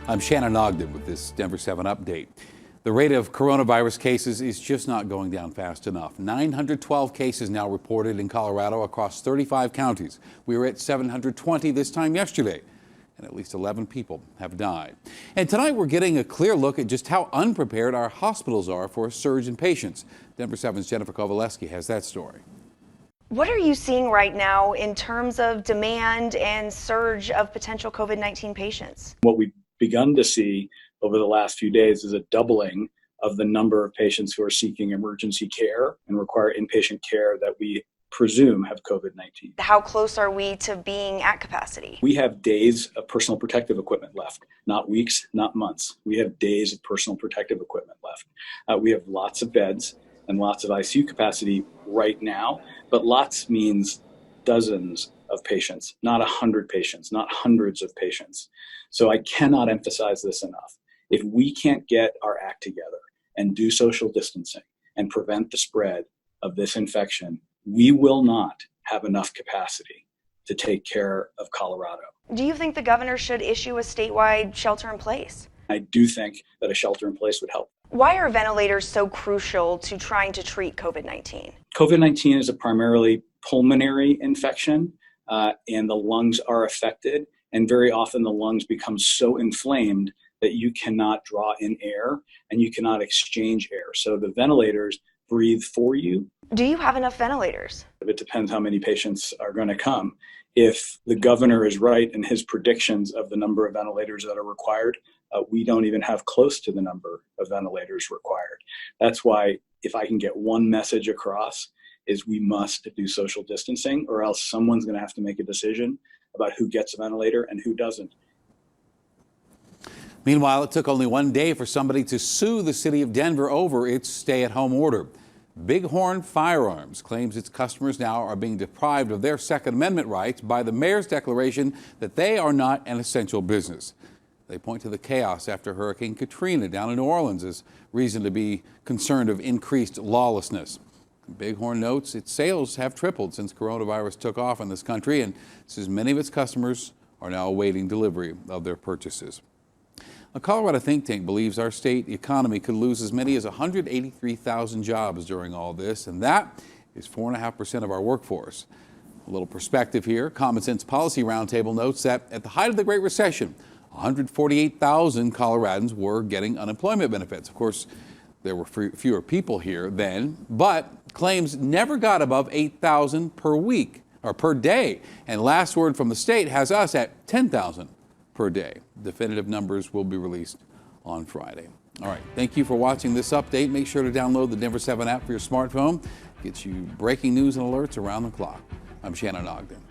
I'm Shannon Ogden with this Denver 7 update. The rate of coronavirus cases is just not going down fast enough. 912 cases now reported in Colorado across 35 counties. We were at 720 this time yesterday, and at least 11 people have died. And tonight we're getting a clear look at just how unprepared our hospitals are for a surge in patients. Denver 7's Jennifer Kovaleski has that story. What are you seeing right now in terms of demand and surge of potential COVID-19 patients? What we've begun to see over the last few days is a doubling of the number of patients who are seeking emergency care and require inpatient care that we presume have COVID-19. How close are we to being at capacity? We have days of personal protective equipment left, not weeks, not months. We have days of personal protective equipment left. We have lots of beds and lots of ICU capacity right now, but lots means dozens of patients, not 100 patients, not hundreds of patients. So I cannot emphasize this enough. If we can't get our act together and do social distancing and prevent the spread of this infection, we will not have enough capacity to take care of Colorado. Do you think the governor should issue a statewide shelter in place? I do think that a shelter in place would help. Why are ventilators so crucial to trying to treat COVID-19? COVID-19 is a primarily pulmonary infection, and the lungs are affected. And very often the lungs become so inflamed that you cannot draw in air and you cannot exchange air. So the ventilators breathe for you. Do you have enough ventilators? It depends how many patients are going to come. If the governor is right in his predictions of the number of ventilators that are required, we don't even have close to the number of ventilators required. That's why if I can get one message across is we must do social distancing, or else someone's going to have to make a decision about who gets a ventilator and who doesn't. Meanwhile, it took only one day for somebody to sue the city of Denver over its stay-at-home order. Bighorn Firearms claims its customers now are being deprived of their Second Amendment rights by the mayor's declaration that they are not an essential business. They point to the chaos after Hurricane Katrina down in New Orleans as reason to be concerned of increased lawlessness. Bighorn notes its sales have tripled since coronavirus took off in this country and says many of its customers are now awaiting delivery of their purchases. A Colorado think tank believes our state economy could lose as many as 183,000 jobs during all this, and that is 4.5% of our workforce. A little perspective here. Common Sense Policy Roundtable notes that at the height of the Great Recession, 148,000 Coloradans were getting unemployment benefits. Of course, there were fewer people here then, but claims never got above 8,000 per week or per day. And last word from the state has us at 10,000 per day. Definitive numbers will be released on Friday. All right, thank you for watching this update. Make sure to download the Denver 7 app for your smartphone. Gets you breaking news and alerts around the clock. I'm Shannon Ogden.